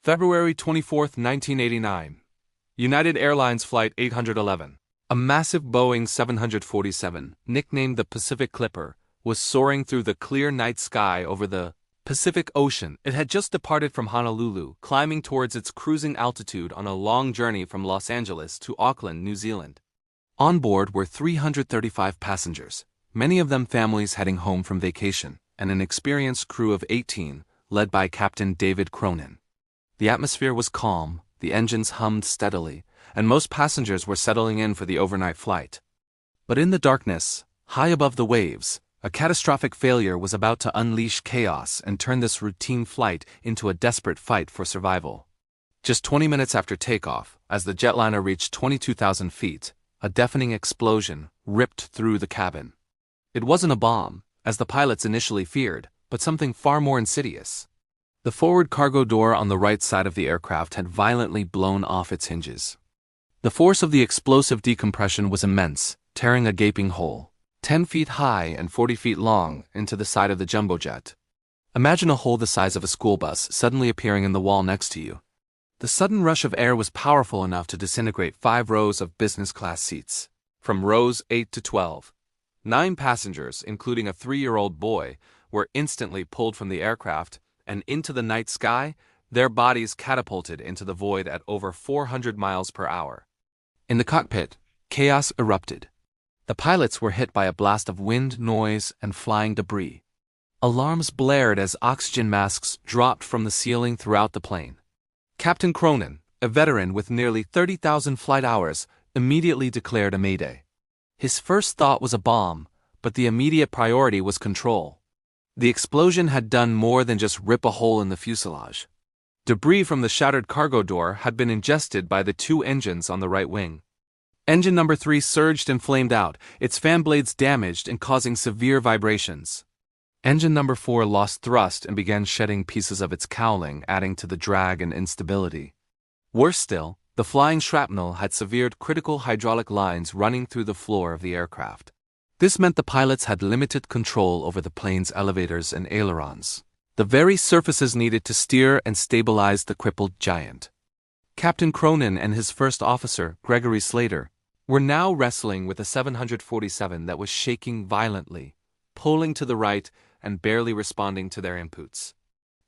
February 24, 1989. United Airlines Flight 811. A massive Boeing 747, nicknamed the Pacific Clipper, was soaring through the clear night sky over the Pacific Ocean. It had just departed from Honolulu, climbing towards its cruising altitude on a long journey from Los Angeles to Auckland, New Zealand. On board were 335 passengers, many of them families heading home from vacation, and an experienced crew of 18, led by Captain David Cronin. The atmosphere was calm, the engines hummed steadily, and most passengers were settling in for the overnight flight. But in the darkness, high above the waves, a catastrophic failure was about to unleash chaos and turn this routine flight into a desperate fight for survival. Just 20 minutes after takeoff, as the jetliner reached 22,000 feet, a deafening explosion ripped through the cabin. It wasn't a bomb, as the pilots initially feared, but something far more insidious. The forward cargo door on the right side of the aircraft had violently blown off its hinges. The force of the explosive decompression was immense, tearing a gaping hole, 10 feet high and 40 feet long, into the side of the jumbo jet. Imagine a hole the size of a school bus suddenly appearing in the wall next to you. The sudden rush of air was powerful enough to disintegrate 5 rows of business-class seats. From rows 8 to 12, 9 passengers, including a 3-year-old boy, were instantly pulled from the aircraft and into the night sky, their bodies catapulted into the void at over 400 miles per hour. In the cockpit, chaos erupted. The pilots were hit by a blast of wind, noise, and flying debris. Alarms blared as oxygen masks dropped from the ceiling throughout the plane. Captain Cronin, a veteran with nearly 30,000 flight hours, immediately declared a mayday. His first thought was a bomb, but the immediate priority was control. The explosion had done more than just rip a hole in the fuselage. Debris from the shattered cargo door had been ingested by the 2 engines on the right wing. Engine number 3 surged and flamed out, its fan blades damaged and causing severe vibrations. Engine number 4 lost thrust and began shedding pieces of its cowling, adding to the drag and instability. Worse still, the flying shrapnel had severed critical hydraulic lines running through the floor of the aircraft. This meant the pilots had limited control over the plane's elevators and ailerons, the very surfaces needed to steer and stabilize the crippled giant. Captain Cronin and his first officer, Gregory Slater, were now wrestling with a 747 that was shaking violently, pulling to the right and barely responding to their inputs.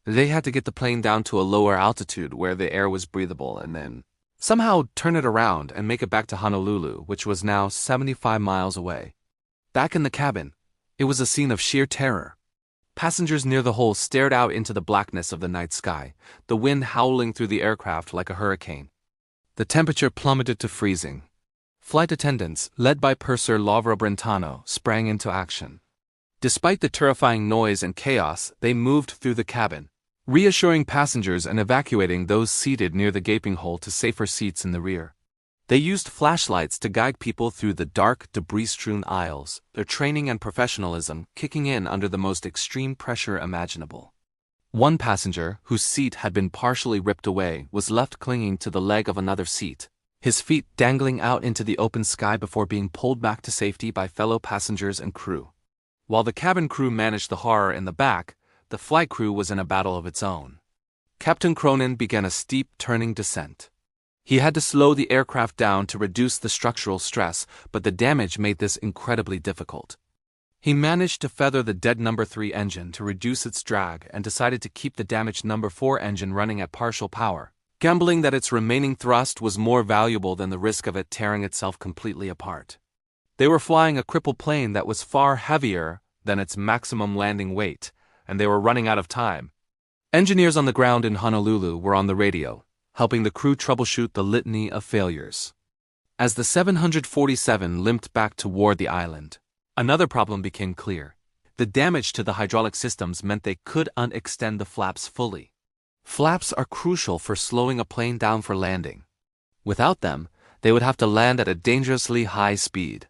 They had to get the plane down to a lower altitude where the air was breathable and then somehow turn it around and make it back to Honolulu, which was now 75 miles away. Back in the cabin, it was a scene of sheer terror. Passengers near the hole stared out into the blackness of the night sky, the wind howling through the aircraft like a hurricane. The temperature plummeted to freezing. Flight attendants, led by Purser Laura Brentano, sprang into action. Despite the terrifying noise and chaos, they moved through the cabin, reassuring passengers and evacuating those seated near the gaping hole to safer seats in the rear. They used flashlights to guide people through the dark, debris-strewn aisles, their training and professionalism kicking in under the most extreme pressure imaginable. One passenger, whose seat had been partially ripped away, was left clinging to the leg of another seat, his feet dangling out into the open sky before being pulled back to safety by fellow passengers and crew. While the cabin crew managed the horror in the back, the flight crew was in a battle of its own. Captain Cronin began a steep turning descent. He had to slow the aircraft down to reduce the structural stress, but the damage made this incredibly difficult. He managed to feather the dead number 3 engine to reduce its drag and decided to keep the damaged number 4 engine running at partial power, gambling that its remaining thrust was more valuable than the risk of it tearing itself completely apart. They were flying a crippled plane that was far heavier than its maximum landing weight, and they were running out of time. Engineers on the ground in Honolulu were on the radio, helping the crew troubleshoot the litany of failures. As the 747 limped back toward the island, another problem became clear. The damage to the hydraulic systems meant they couldn't extend the flaps fully. Flaps are crucial for slowing a plane down for landing. Without them, they would have to land at a dangerously high speed.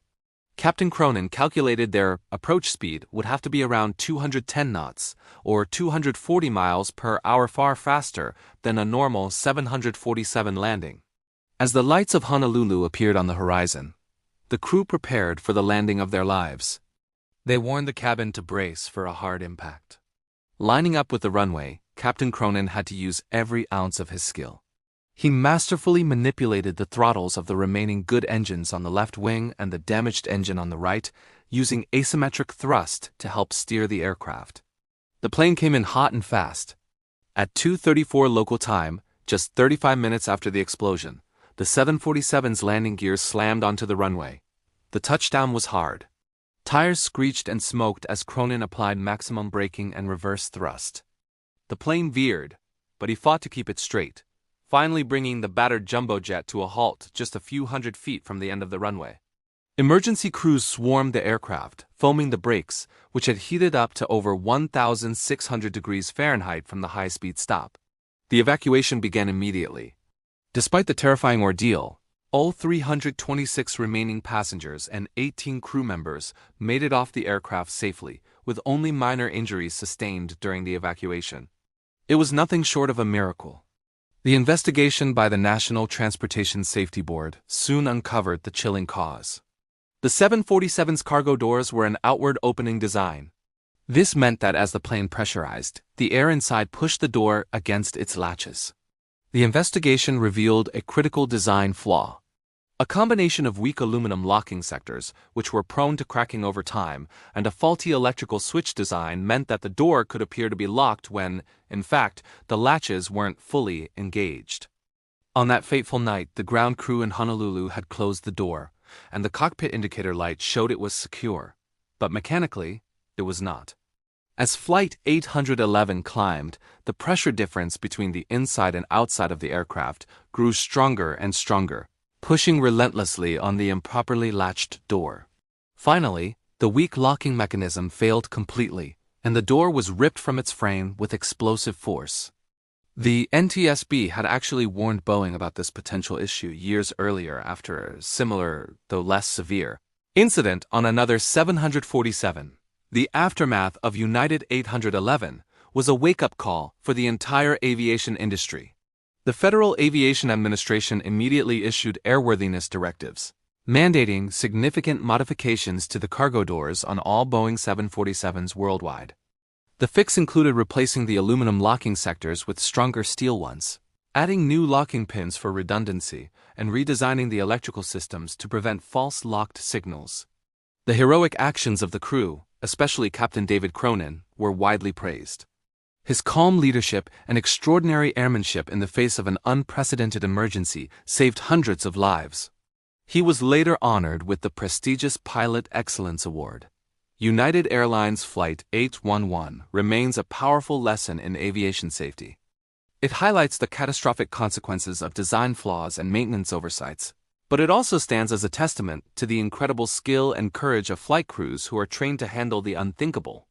Captain Cronin calculated their approach speed would have to be around 210 knots, or 240 miles per hour, far faster than a normal 747 landing. As the lights of Honolulu appeared on the horizon, the crew prepared for the landing of their lives. They warned the cabin to brace for a hard impact. Lining up with the runway, Captain Cronin had to use every ounce of his skill. He masterfully manipulated the throttles of the remaining good engines on the left wing and the damaged engine on the right, using asymmetric thrust to help steer the aircraft. The plane came in hot and fast. At 2:34 local time, just 35 minutes after the explosion, the 747's landing gears slammed onto the runway. The touchdown was hard. Tires screeched and smoked as Cronin applied maximum braking and reverse thrust. The plane veered, but he fought to keep it straight, finally bringing the battered jumbo jet to a halt just a few hundred feet from the end of the runway. Emergency crews swarmed the aircraft, foaming the brakes, which had heated up to over 1,600 degrees Fahrenheit from the high-speed stop. The evacuation began immediately. Despite the terrifying ordeal, all 326 remaining passengers and 18 crew members made it off the aircraft safely, with only minor injuries sustained during the evacuation. It was nothing short of a miracle. The investigation by the National Transportation Safety Board soon uncovered the chilling cause. The 747's cargo doors were an outward opening design. This meant that as the plane pressurized, the air inside pushed the door against its latches. The investigation revealed a critical design flaw. A combination of weak aluminum locking sectors, which were prone to cracking over time, and a faulty electrical switch design meant that the door could appear to be locked when, in fact, the latches weren't fully engaged. On that fateful night, the ground crew in Honolulu had closed the door, and the cockpit indicator light showed it was secure, but mechanically, it was not. As Flight 811 climbed, the pressure difference between the inside and outside of the aircraft grew stronger and stronger, pushing relentlessly on the improperly latched door. Finally, the weak locking mechanism failed completely, and the door was ripped from its frame with explosive force. The NTSB had actually warned Boeing about this potential issue years earlier after a similar, though less severe, incident on another 747. The aftermath of United 811 was a wake-up call for the entire aviation industry. The Federal Aviation Administration immediately issued airworthiness directives, mandating significant modifications to the cargo doors on all Boeing 747s worldwide. The fix included replacing the aluminum locking sectors with stronger steel ones, adding new locking pins for redundancy, and redesigning the electrical systems to prevent false locked signals. The heroic actions of the crew, especially Captain David Cronin, were widely praised. His calm leadership and extraordinary airmanship in the face of an unprecedented emergency saved hundreds of lives. He was later honored with the prestigious Pilot Excellence Award. United Airlines Flight 811 remains a powerful lesson in aviation safety. It highlights the catastrophic consequences of design flaws and maintenance oversights, but it also stands as a testament to the incredible skill and courage of flight crews who are trained to handle the unthinkable.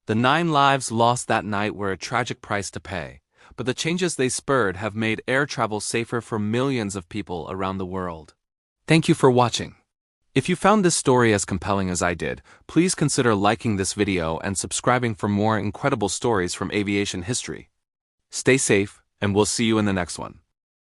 The 9 lives lost that night were a tragic price to pay, but the changes they spurred have made air travel safer for millions of people around the world. Thank you for watching. If you found this story as compelling as I did, please consider liking this video and subscribing for more incredible stories from aviation history. Stay safe, and we'll see you in the next one.